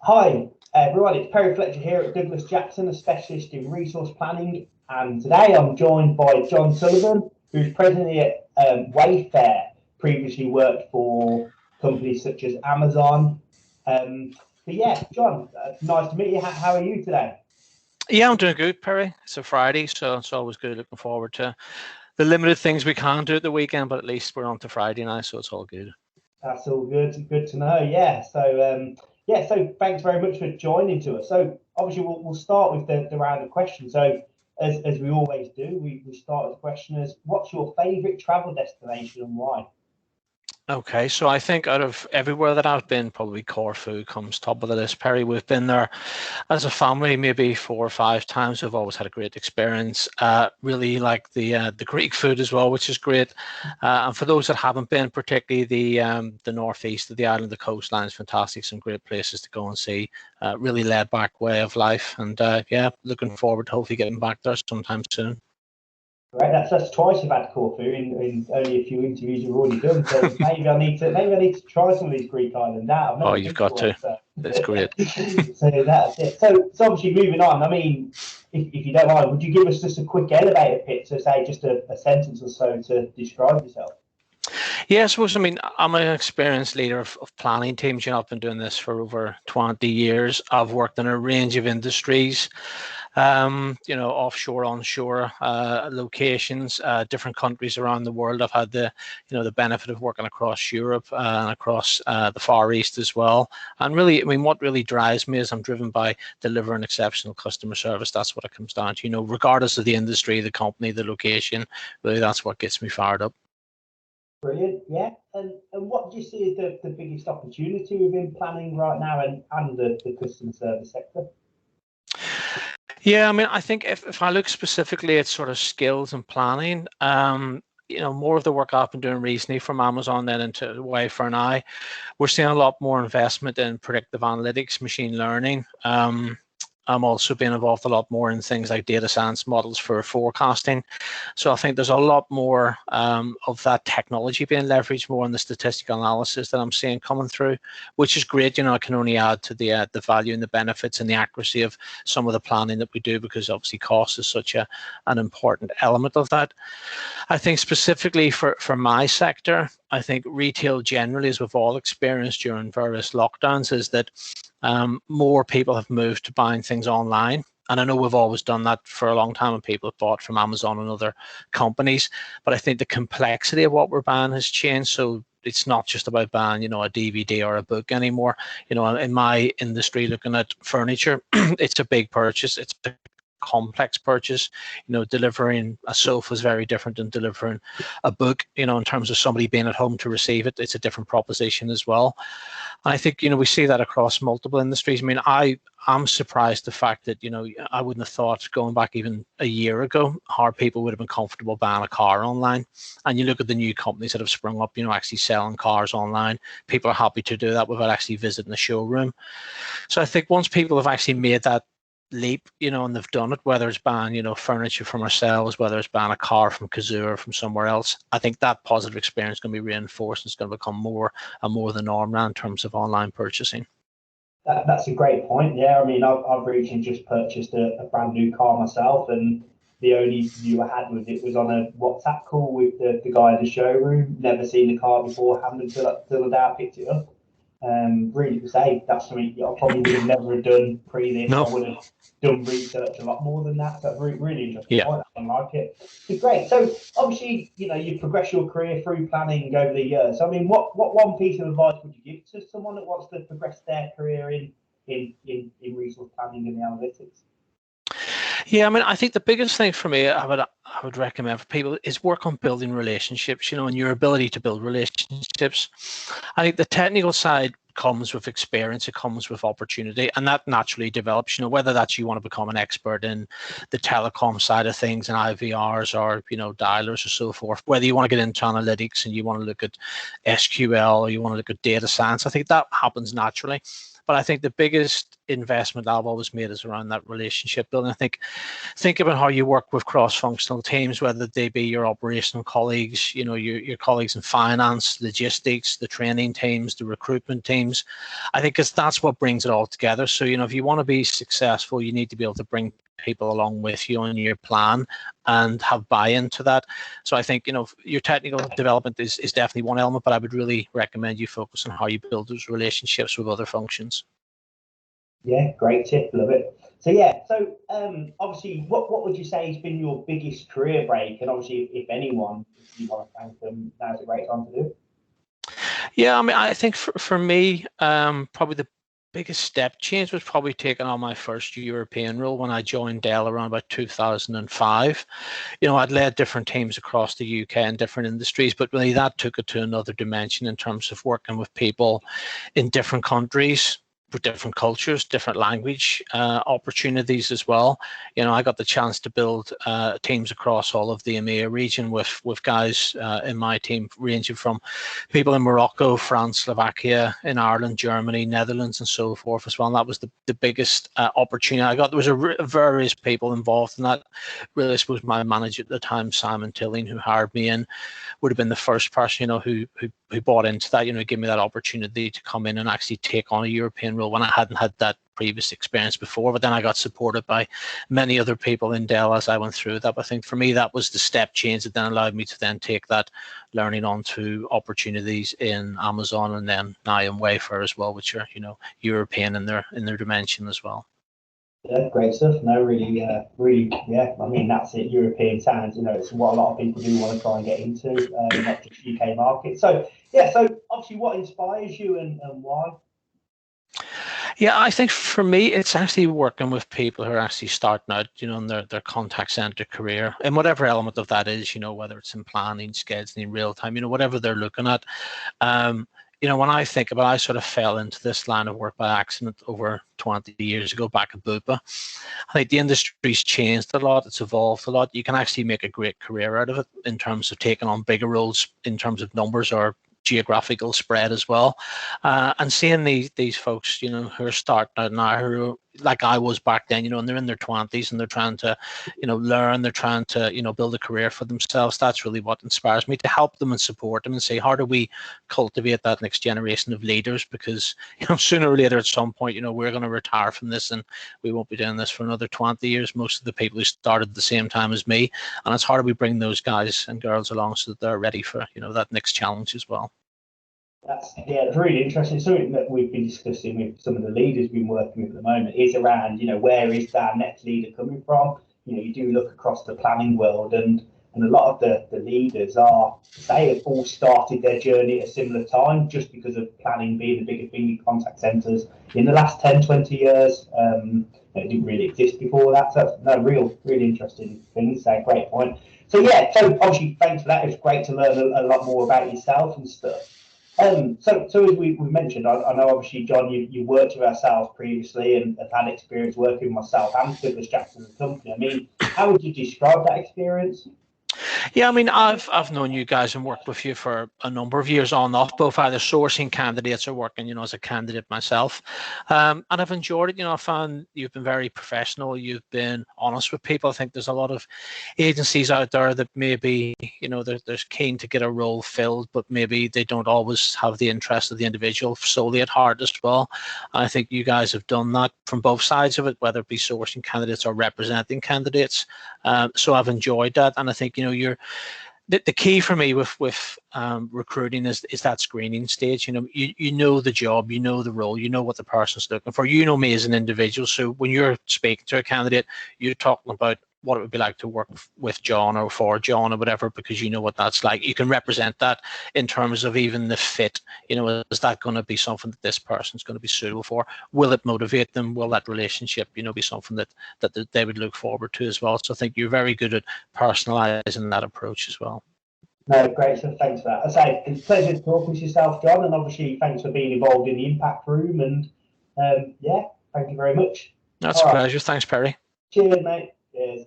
Hi everyone, it's Perry Fletcher here at Douglas Jackson, a specialist in resource planning, and today I'm joined by John Sullivan, who's presently at Wayfair, previously worked for companies such as Amazon. But yeah, John, nice to meet you. How are you today? Yeah, I'm doing good, Perry. It's a Friday, so it's always good. Looking forward to the limited things we can do at the weekend, but at least we're on to Friday now, so it's all good. That's all good. Good to know. Yeah. So thanks very much for joining to us. So obviously we'll start with the round of questions. So as we always do, we start with the question as what's your favourite travel destination and why? Okay, so I think out of everywhere that I've been, probably Corfu comes top of the list. Perry, we've been there as a family maybe 4 or 5 times. We've always had a great experience. Really like the Greek food as well, which is great. And for those that haven't been, particularly the northeast of the island, the coastline is fantastic. Some great places to go and see. Really laid back way of life, and yeah, looking forward to hopefully getting back there sometime soon. Right, that's twice you've had Corfu in only a few interviews you've already done. So maybe I need to try some of these Greek islands out. I've Oh, never you've been to got one, to. so That's great. so that's it. So obviously moving on. I mean, if you don't mind, would you give us just a quick elevator pitch, so say just a sentence or so to describe yourself? Yeah, I suppose, I mean, I'm an experienced leader of planning teams. I've been doing this for over 20 years. I've worked in a range of industries, offshore, onshore locations, different countries around the world. I've had the benefit of working across Europe and across the Far East as well. And really, I mean, what really drives me is I'm driven by delivering exceptional customer service. That's what it comes down to. Regardless of the industry, the company, the location, really, that's what gets me fired up. Brilliant, yeah. And what do you see as the biggest opportunity within planning right now and the customer service sector? Yeah, I mean, I think if I look specifically at sort of skills and planning, more of the work I've been doing recently from Amazon then into Wayfair now, we're seeing a lot more investment in predictive analytics, machine learning. I'm also being involved a lot more in things like data science models for forecasting. So I think there's a lot more of that technology being leveraged more in the statistical analysis that I'm seeing coming through, which is great. It can only add to the value and the benefits and the accuracy of some of the planning that we do, because obviously cost is such an important element of that. I think specifically for my sector, I think retail generally, as we've all experienced during various lockdowns, is that more people have moved to buying things online. And I know we've always done that for a long time, and people have bought from Amazon and other companies. But I think the complexity of what we're buying has changed. So it's not just about buying, a DVD or a book anymore. In my industry, looking at furniture, it's a big purchase. It's a complex purchase. Delivering a sofa is very different than delivering a book. In terms of somebody being at home to receive it, it's a different proposition as well. And I think we see that across multiple industries. I mean, I'm surprised the fact that I wouldn't have thought, going back even a year ago, how people would have been comfortable buying a car online. And you look at the new companies that have sprung up, actually selling cars online. People are happy to do that without actually visiting the showroom. So I think once people have actually made that leap, and they've done it, whether it's buying, furniture from ourselves, whether it's buying a car from Kazoo or from somewhere else, I think that positive experience is going to be reinforced. It's going to become more and more the norm now in terms of online purchasing. That's a great point. Yeah, I mean, I've recently just purchased a brand new car myself, and the only view I had with it was on a WhatsApp call with the guy in the showroom. Never seen the car beforehand until the day I picked it up. Really to say, that's something I probably would have never done pre this. No. I would have done research a lot more than that. So really interesting Yeah. point. I like it. So great. So obviously, you progress your career through planning over the years. So I mean, what one piece of advice would you give to someone that wants to progress their career in resource planning and the analytics? Yeah, I mean, I think the biggest thing for me, I would recommend for people is work on building relationships, and your ability to build relationships. I think the technical side comes with experience, it comes with opportunity, and that naturally develops, whether that's you want to become an expert in the telecom side of things and IVRs or, dialers or so forth, whether you want to get into analytics and you want to look at SQL or you want to look at data science. I think that happens naturally. But I think the biggest investment I've always made is around that relationship building. I think about how you work with cross-functional teams, whether they be your operational colleagues, your colleagues in finance, logistics, the training teams, the recruitment teams. teams. I think that's what brings it all together. So, if you want to be successful, you need to be able to bring people along with you on your plan and have buy-in to that. So I think, your technical development is definitely one element, but I would really recommend you focus on how you build those relationships with other functions. Yeah, great tip, love it. So obviously, what would you say has been your biggest career break? And obviously, if anyone, if you want to thank them, now's a great time to do it. Yeah, I think for me, probably the biggest step change was probably taking on my first European role when I joined Dell around about 2005. I'd led different teams across the UK in different industries, but really that took it to another dimension in terms of working with people in different countries, with different cultures, different language opportunities as well. I got the chance to build teams across all of the EMEA region with guys in my team ranging from people in Morocco, France, Slovakia, in Ireland, Germany, Netherlands, and so forth as well. And that was the biggest opportunity I got. There was various people involved in that. Really, I suppose my manager at the time, Simon Tilling, who hired me in, would have been the first person, who bought into that, gave me that opportunity to come in and actually take on a European role when I hadn't had that previous experience before. But then I got supported by many other people in Dell as I went through that. But I think for me, that was the step change that then allowed me to then take that learning on to opportunities in Amazon and then now in Wayfair as well, which are, European in their dimension as well. Yeah, great stuff. No, really, yeah. I mean, that's it. European sounds, it's what a lot of people do want to try and get into, not just UK market. So, yeah. So, obviously, what inspires you and why? Yeah, I think for me, it's actually working with people who are actually starting out, in their contact center career, and whatever element of that is, whether it's in planning, scheduling, real time, whatever they're looking at. When I think about it, I sort of fell into this line of work by accident over 20 years ago back at Bupa. I think the industry's changed a lot. It's evolved a lot. You can actually make a great career out of it in terms of taking on bigger roles in terms of numbers or geographical spread as well. And seeing these folks, who are starting out now, who like I was back then, and they're in their 20s and they're trying to, learn, they're trying to, build a career for themselves. That's really what inspires me, to help them and support them and say, how do we cultivate that next generation of leaders? Because, sooner or later at some point, we're going to retire from this and we won't be doing this for another 20 years. Most of the people who started at the same time as me. And it's how do we bring those guys and girls along so that they're ready for, that next challenge as well. It's really interesting. Something that we've been discussing with some of the leaders we've been working with at the moment is around, where is that next leader coming from? You do look across the planning world, and a lot of the leaders have all started their journey at a similar time, just because of planning being the biggest thing in contact centres in the last 10, 20 years. It didn't really exist before that. So that's really interesting things. Great point. So obviously thanks for that. It was great to learn a lot more about yourself and stuff. So as we mentioned, I know obviously, John, you worked with ourselves previously and have had experience working with myself and Douglas Jackson as a company. I mean, how would you describe that experience? Yeah, I've known you guys and worked with you for a number of years on and off, both either sourcing candidates or working, as a candidate myself. And I've enjoyed it. I found you've been very professional. You've been honest with people. I think there's a lot of agencies out there that maybe, they're keen to get a role filled, but maybe they don't always have the interest of the individual solely at heart as well. And I think you guys have done that from both sides of it, whether it be sourcing candidates or representing candidates. So I've enjoyed that. And I think, the key for me with recruiting is that screening stage. You know the job, you know the role, you know what the person's looking for. You know me as an individual. So when you're speaking to a candidate, you're talking about what it would be like to work with John or for John or whatever, because you know what that's like. You can represent that in terms of even the fit. Is that going to be something that this person's going to be suitable for? Will it motivate them? Will that relationship, be something that they would look forward to as well? So I think you're very good at personalizing that approach as well. No, great. So thanks for that. I say it's a pleasure talking to yourself, John, and obviously thanks for being involved in the Impact Room. And thank you very much. That's a pleasure. Thanks, Perry. Cheers, mate. Cheers.